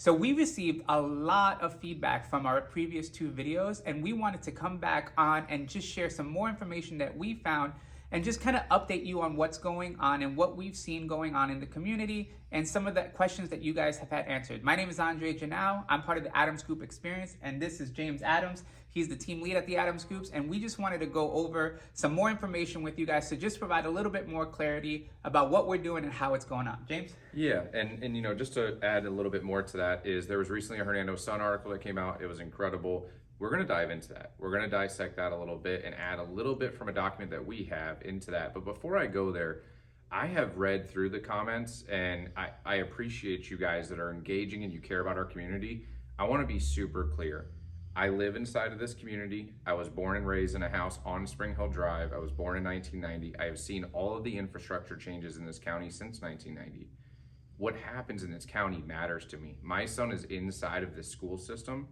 So we received a lot of feedback from our previous two videos, and we wanted to come back on and just share some more information that we found and just kind of update you on what's going on and what we've seen going on in the community and some of the questions that you guys have had answered. My name is Andre Janau. I'm part of the Adams Group Experience, and this is James Adams. He's the team lead at the Adams Groups, and we just wanted to go over some more information with you guys to just provide a little bit more clarity about what we're doing and how it's going on. James? Yeah, and you know, just to add a little bit more to that is there was recently a Hernando Sun article that came out. It was incredible. We're going to dive into that. We're going to dissect that a little bit and add a little bit from a document that we have into that. But before I go there, I have read through the comments, and I appreciate you guys that are engaging and you care about our community. I want to be super clear. I live inside of this community. I was born and raised in a house on Spring Hill Drive. I was born in 1990. I have seen all of the infrastructure changes in this county since 1990. What happens in this county matters to me. My son is inside of this school system,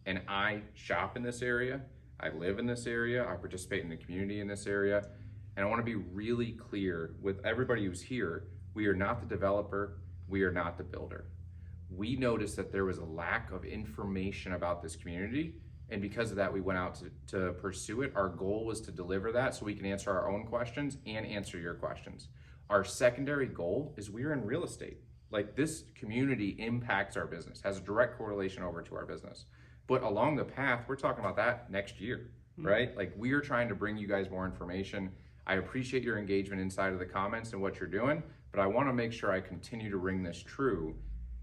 and I shop in this area. I live in this area. I participate in the community in this area. And I want to be really clear with everybody who's here. We are not the developer. We are not the builder. We noticed that there was a lack of information about this community, and because of that, we went out to pursue it. Our goal was to deliver that so we can answer our own questions and answer your questions. Our secondary goal is we are in real estate. Like, this community impacts our business, has a direct correlation over to our business. But along the path, we're talking about that next year, right? Like, we are trying to bring you guys more information. I appreciate your engagement inside of the comments and what you're doing, but I want to make sure I continue to ring this true,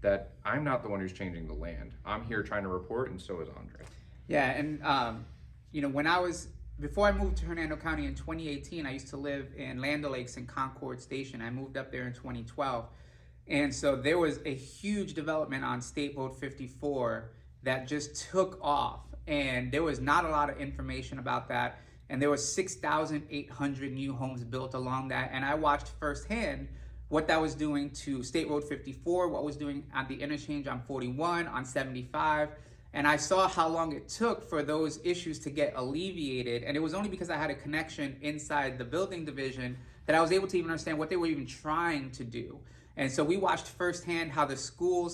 that I'm not the one who's changing the land. I'm here trying to report, and so is Andre. Yeah, and you know, before I moved to Hernando County in 2018, I used to live in Land O'Lakes in Concord Station. I moved up there in 2012. And so there was a huge development on State Road 54 that just took off. And there was not a lot of information about that. And there was 6,800 new homes built along that. And I watched firsthand what that was doing to State Road 54, what was doing at the interchange on 41, on 75. And I saw how long it took for those issues to get alleviated. And it was only because I had a connection inside the building division that I was able to even understand what they were even trying to do. And so we watched firsthand how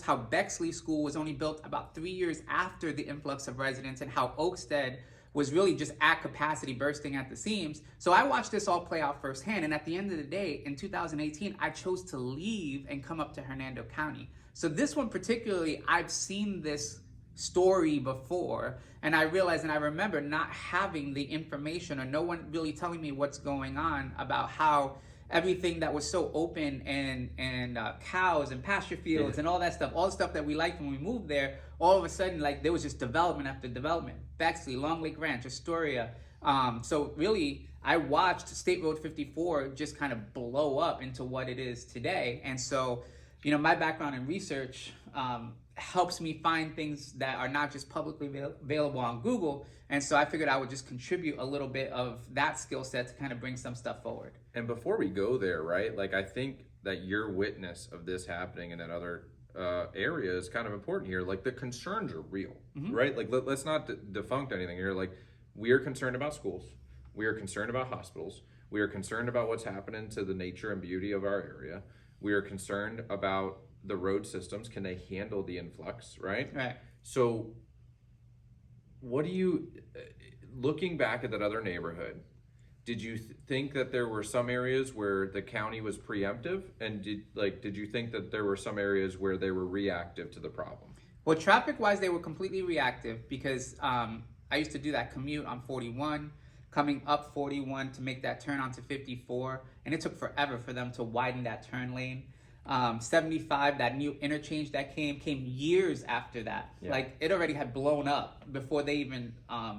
how Bexley School was only built about 3 years after the influx of residents, and how Oakstead was really just at capacity, bursting at the seams. So I watched this all play out firsthand. And at the end of the day, in 2018, I chose to leave and come up to Hernando County. So this one particularly, I've seen this story before, and I realized and I remember not having the information or no one really telling me what's going on about how everything that was so open and cows and pasture fields and all that stuff, all the stuff that we liked when we moved there, all of a sudden, like, there was just development after development. Bexley, Long Lake Ranch, Astoria. So really, I watched State Road 54 just kind of blow up into what it is today. And so, you know, my background in research helps me find things that are not just publicly available on Google. And so I figured I would just contribute a little bit of that skill set to kind of bring some stuff forward. And before we go there, right, like, I think that your witness of this happening in that other area is kind of important here. Like, the concerns are real, right? Like, let's not defunct anything here. Like, we are concerned about schools. We are concerned about hospitals. We are concerned about what's happening to the nature and beauty of our area. We are concerned about the road systems. Can they handle the influx, right? Right. So what do you, looking back at that other neighborhood, did you think that there were some areas where the county was preemptive? And did you think that there were some areas where they were reactive to the problem? Well, traffic-wise, they were completely reactive because I used to do that commute on 41, coming up 41 to make that turn onto 54, and it took forever for them to widen that turn lane. 75, that new interchange that came years after that. Yeah. Like, it already had blown up before they even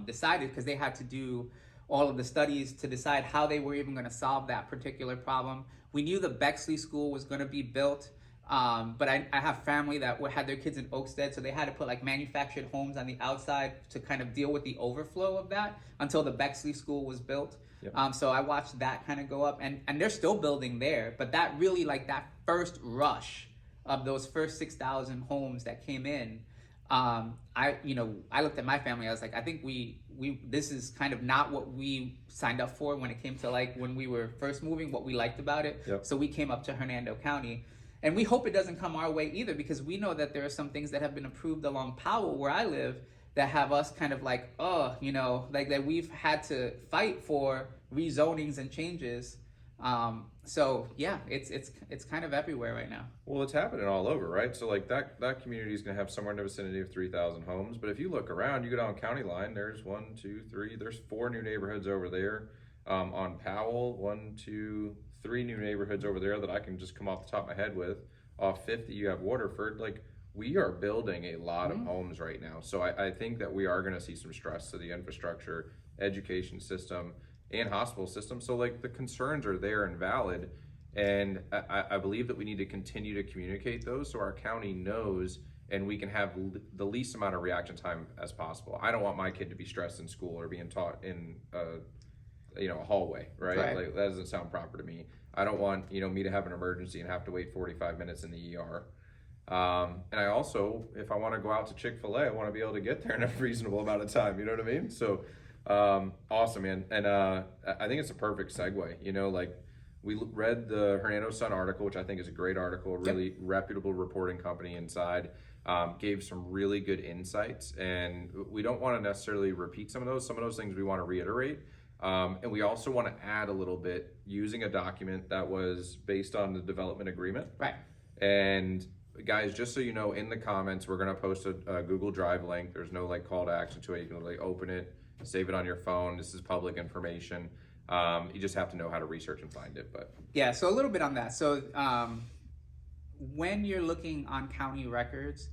decided, because they had to do all of the studies to decide how they were even going to solve that particular problem. We knew the Bexley School was going to be built, but I have family that had their kids in Oakstead, so they had to put like manufactured homes on the outside to kind of deal with the overflow of that until the Bexley School was built. Yep. So I watched that kind of go up, and they're still building there, but that really, like, that first rush of those first 6,000 homes that came in, I looked at my family, I was like, I think this is kind of not what we signed up for when it came to, like, when we were first moving, what we liked about it. Yep. So we came up to Hernando County. And we hope it doesn't come our way either, because we know that there are some things that have been approved along Powell, where I live, that have us kind of like, oh, you know, like that we've had to fight for rezonings and changes. So yeah, it's kind of everywhere right now. Well, it's happening all over, right? So like that community is going to have somewhere in the vicinity of 3,000 homes. But if you look around, you go down county line, there's 1, 2, 3, there's 4 new neighborhoods over there. On Powell, 1, 2, 3 new neighborhoods over there that I can just come off the top of my head with. Off 50, you have Waterford. Like, we are building a lot of homes right now. So I think that we are going to see some stress to the infrastructure, education system, and hospital system. So like the concerns are there and valid. And I believe that we need to continue to communicate those so our county knows and we can have the least amount of reaction time as possible. I don't want my kid to be stressed in school or being taught in a hallway, right? Like, that doesn't sound proper to me. I don't want, me to have an emergency and have to wait 45 minutes in the ER. And I also, if I want to go out to Chick-fil-A, I want to be able to get there in a reasonable amount of time. You know what I mean? So, awesome, man. And I think it's a perfect segue. Like, we read the Hernando Sun article, which I think is a great article, really reputable reporting company inside, gave some really good insights. And we don't want to necessarily repeat some of those. Some of those things we want to reiterate. And we also want to add a little bit using a document that was based on the development agreement. Right. And guys, just so you know, in the comments, we're going to post a Google Drive link. There's no call to action to it. You can literally open it, save it on your phone. This is public information. You just have to know how to research and find it. But yeah, so a little bit on that. So when you're looking on county records,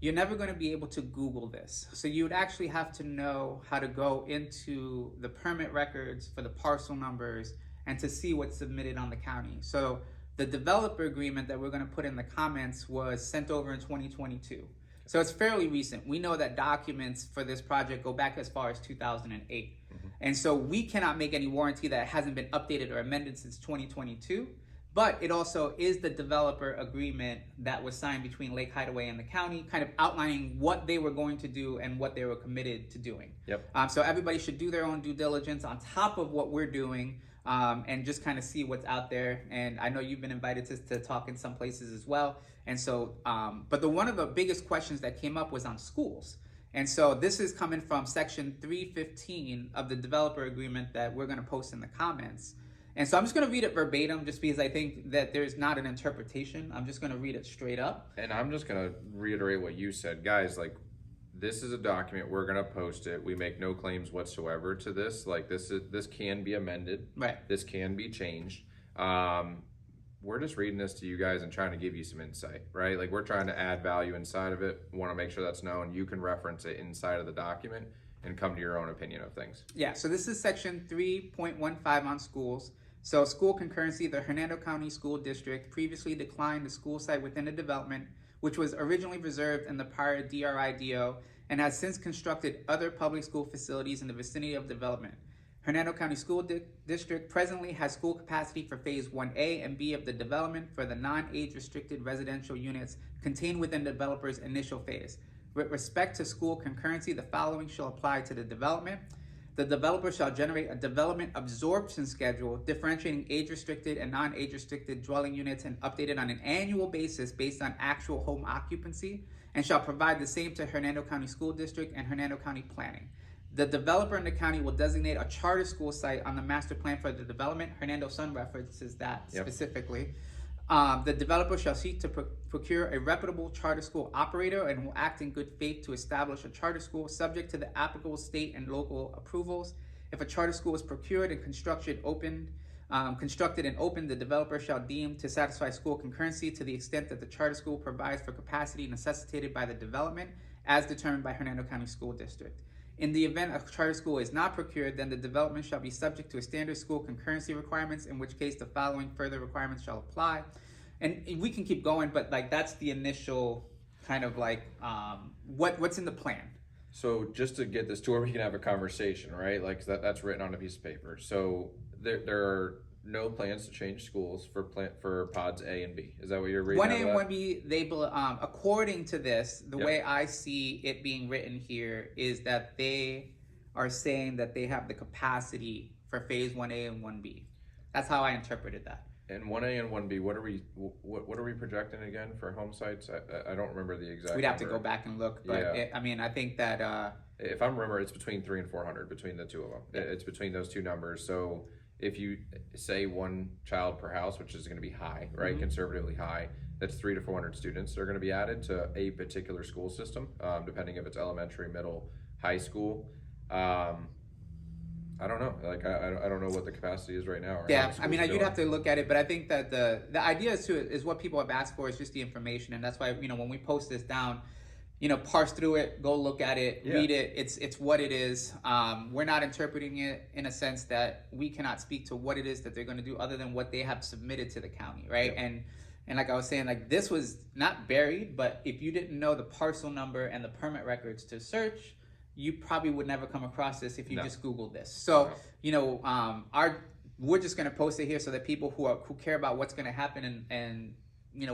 you're never going to be able to Google this. So you would actually have to know how to go into the permit records for the parcel numbers and to see what's submitted on the county. So the developer agreement that we're going to put in the comments was sent over in 2022. So it's fairly recent. We know that documents for this project go back as far as 2008. And so we cannot make any warranty that it hasn't been updated or amended since 2022. But it also is the developer agreement that was signed between Lake Hideaway and the county, kind of outlining what they were going to do and what they were committed to doing. Yep. So everybody should do their own due diligence on top of what we're doing, and just kind of see what's out there. And I know you've been invited to talk in some places as well. And so, but one of the biggest questions that came up was on schools. And so this is coming from section 315 of the developer agreement that we're going to post in the comments. And so I'm just going to read it verbatim, just because I think that there's not an interpretation. I'm just going to read it straight up. And I'm just going to reiterate what you said. Guys, like, this is a document. We're going to post it. We make no claims whatsoever to this. Like, this can be amended. Right. This can be changed. We're just reading this to you guys and trying to give you some insight, right? Like, we're trying to add value inside of it. We want to make sure that's known. You can reference it inside of the document and come to your own opinion of things. Yeah, so this is section 3.15 on schools. So school concurrency, the Hernando County School District previously declined the school site within a development, which was originally reserved in the prior DRIDO, and has since constructed other public school facilities in the vicinity of development. Hernando County School District presently has school capacity for phase 1A and B of the development for the non-age restricted residential units contained within the developer's initial phase. With respect to school concurrency, the following shall apply to the development. The developer shall generate a development absorption schedule differentiating age-restricted and non-age-restricted dwelling units and updated on an annual basis based on actual home occupancy, and shall provide the same to Hernando County School District and Hernando County Planning. The developer and the county will designate a charter school site on the master plan for the development. Hernando Sun references that specifically. The developer shall seek to procure a reputable charter school operator and will act in good faith to establish a charter school subject to the applicable state and local approvals. If a charter school is procured and constructed and opened, the developer shall deem to satisfy school concurrency to the extent that the charter school provides for capacity necessitated by the development as determined by Hernando County School District. In the event a charter school is not procured, then the development shall be subject to a standard school concurrency requirements, in which case the following further requirements shall apply. And we can keep going, but like that's the initial kind of like what's in the plan. So just to get this to where we can have a conversation, right? Like that's written on a piece of paper. So there are no plans to change schools for pods A and B. Is that what you're reading? 1A and 1B, they according to this, the way I see it being written here is that they are saying that they have the capacity for phase 1A and 1B. That's how I interpreted that. And 1A and 1B, what are we projecting again for home sites? I don't remember the exact We'd have to number. go back and look, but Yeah. I mean, I think that If I remember, it's between 300 and 400 between the two of them. It's between those two numbers. So if you say one child per house, which is going to be high, right, conservatively high, that's 300 to 400 students that are going to be added to a particular school system, depending if it's elementary, middle, high school. I don't know. Like I don't know what the capacity is right now. Or yeah, I mean, you'd have to look at it, but I think that the idea is what people have asked for is just the information, and that's why when we post this down, parse through it, go look at it, read it. It's what it is. We're not interpreting it in a sense that we cannot speak to what it is that they're going to do, other than what they have submitted to the county, right? And like I was saying, like this was not buried, but if you didn't know the parcel number and the permit records to search, you probably would never come across this if you just Googled this. So, we're just going to post it here so that people who care about what's going to happen and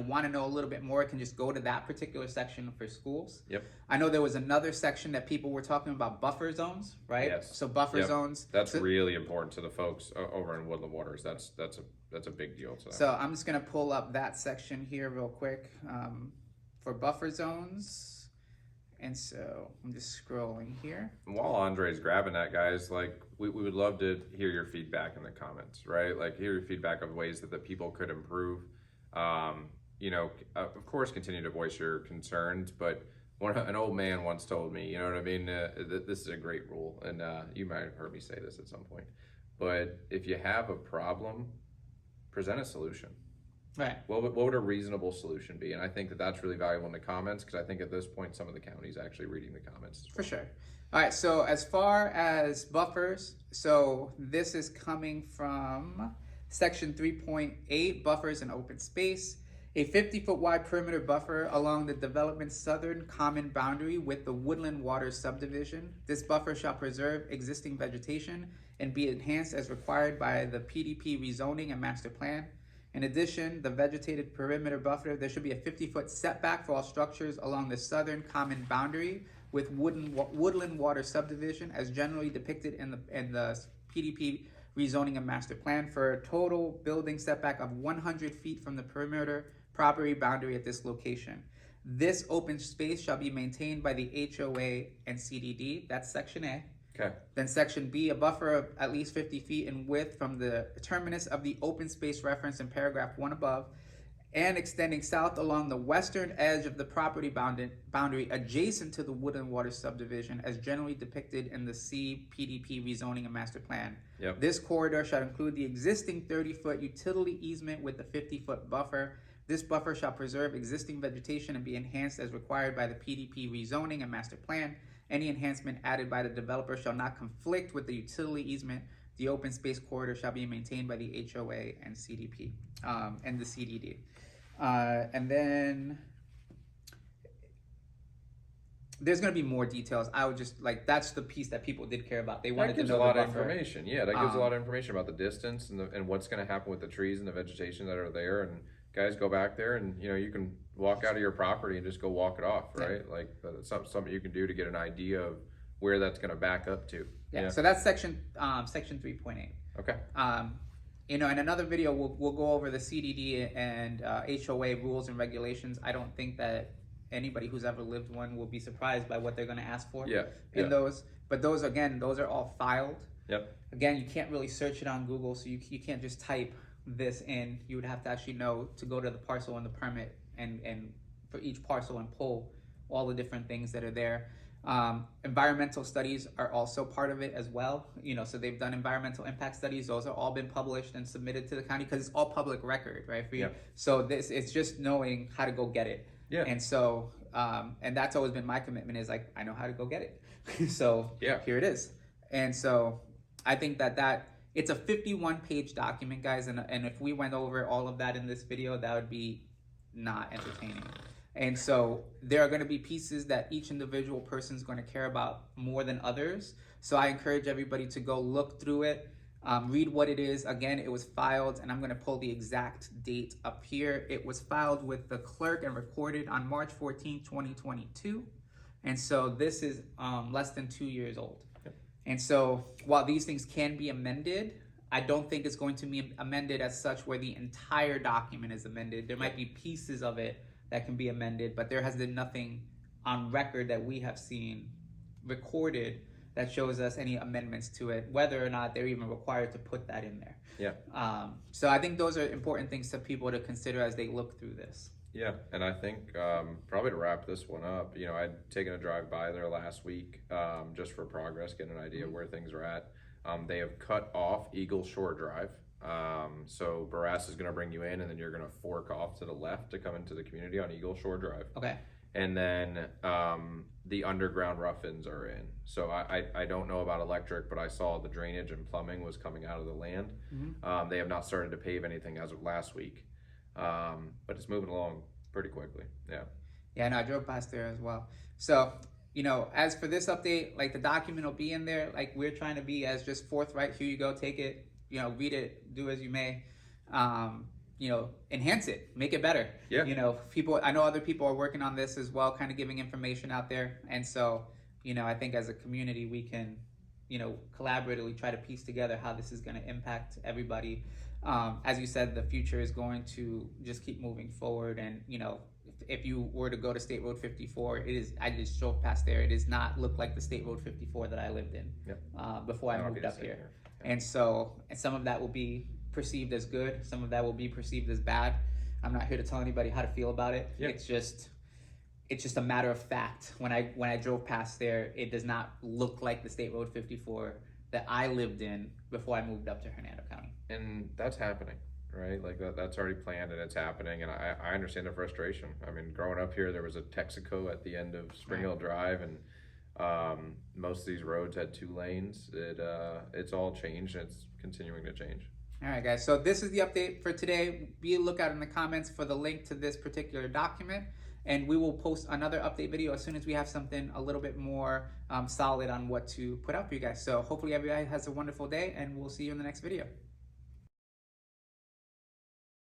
want to know a little bit more can just go to that particular section for schools. Yep. I know there was another section that people were talking about, buffer zones, right? Yes. So buffer zones. That's really important to the folks over in Woodland Waters. That's a big deal to them. So I'm just going to pull up that section here real quick for buffer zones. And so I'm just scrolling here. While Andre's grabbing that, guys, like we would love to hear your feedback in the comments, right? Like hear your feedback of ways that the people could improve. Of course, continue to voice your concerns, but an old man once told me, you know what I mean? This is a great rule, and you might have heard me say this at some point, but if you have a problem, present a solution. Right. What would a reasonable solution be? And I think that that's really valuable in the comments, because I think at this point some of the counties actually reading the comments as well. For sure. All right, so as far as buffers, so this is coming from section 3.8, buffers and open space. A 50-foot wide perimeter buffer along the development's southern common boundary with the Woodland Waters subdivision. This buffer shall preserve existing vegetation and be enhanced as required by the PDP rezoning and master plan. In addition, the vegetated perimeter buffer, there should be a 50-foot setback for all structures along the southern common boundary with Woodland Water subdivision as generally depicted in the PDP rezoning and master plan, for a total building setback of 100 feet from the perimeter property boundary at this location. This open space shall be maintained by the HOA and CDD. That's section A. Okay. Then section B, a buffer of at least 50 feet in width from the terminus of the open space referenced in paragraph 1 above, and extending south along the western edge of the property boundary adjacent to the Woodland Water subdivision as generally depicted in the CPDP rezoning and master plan. Yep. This corridor shall include the existing 30-foot utility easement with the 50-foot buffer. This buffer shall preserve existing vegetation and be enhanced as required by the PDP rezoning and master plan. Any enhancement added by the developer shall not conflict with the utility easement. The open space corridor shall be maintained by the HOA and CDP and the CDD. And then there's going to be more details. I would just that's the piece that people did care about. They wanted to know a lot the of buffer. information. Yeah, that gives a lot of information about the distance and what's going to happen with the trees and the vegetation that are there. And guys, go back there and you can walk out of your property and just go walk it off, right? Yeah. Like that's something you can do to get an idea of where that's going to back up to. Yeah. So that's section 3.8. Okay. In another video, we'll go over the CDD and HOA rules and regulations. I don't think that anybody who's ever lived one will be surprised by what they're going to ask for in those. But those are all filed. Yep. Again, you can't really search it on Google, so you can't just type this in. You would have to actually know to go to the parcel and the permit and for each parcel and pull all the different things that are there. Environmental studies are also part of it as well. So they've done environmental impact studies. Those are all been published and submitted to the county because it's all public record, right? For you. Yep. So it's just knowing how to go get it. Yeah. And so, and that's always been my commitment is I know how to go get it. So here it is. And so I think that it's a 51-page document, guys. And if we went over all of that in this video, that would be not entertaining. And so there are going to be pieces that each individual person is going to care about more than others. So I encourage everybody to go look through it, read what it is. Again, it was filed, and I'm going to pull the exact date up here. It was filed with the clerk and recorded on March 14, 2022. And so this is less than 2 years old. Yep. And so while these things can be amended, I don't think it's going to be amended as such where the entire document is amended. There might be pieces of it that can be amended, but there has been nothing on record that we have seen recorded that shows us any amendments to it, whether or not they're even required to put that in there. Yeah. So I think those are important things for people to consider as they look through this. Yeah, and I think probably to wrap this one up, you know, I'd taken a drive by there last week just for progress, get an idea where things are at. They have cut off Eagle Shore Drive. So Barras is going to bring you in, and then you're going to fork off to the left to come into the community on Eagle Shore Drive. Okay. And then the underground rough-ins are in. So I don't know about electric, but I saw the drainage and plumbing was coming out of the land. They have not started to pave anything as of last week. But it's moving along pretty quickly. Yeah. Yeah, no, I drove past there as well. So, you know, as for this update, like the document will be in there. Like we're trying to be as just forthright. Here you go, take it, you know, read it, do as you may. You know, enhance it, make it better. Yeah. You know, I know other people are working on this as well, kind of giving information out there. And so, you know, I think as a community, we can, you know, collaboratively try to piece together how this is going to impact everybody. As you said, the future is going to just keep moving forward. And, you know, if you were to go to State Road 54, I just drove past there. It does not look like the State Road 54 that I lived in before I moved up here. Yeah. And so, and some of that will be perceived as good. Some of that will be perceived as bad. I'm not here to tell anybody how to feel about it. Yeah. It's just a matter of fact. When I drove past there, it does not look like the State Road 54 that I lived in before I moved up to Hernando County. And that's happening, right? Like that's already planned and it's happening. And I understand the frustration. I mean, growing up here, there was a Texaco at the end of Spring Hill Drive, and most of these roads had 2 lanes. It's all changed, and it's continuing to change. All right, guys. So this is the update for today. Be a lookout in the comments for the link to this particular document, and we will post another update video as soon as we have something a little bit more solid on what to put out for you guys. So hopefully everybody has a wonderful day, and we'll see you in the next video.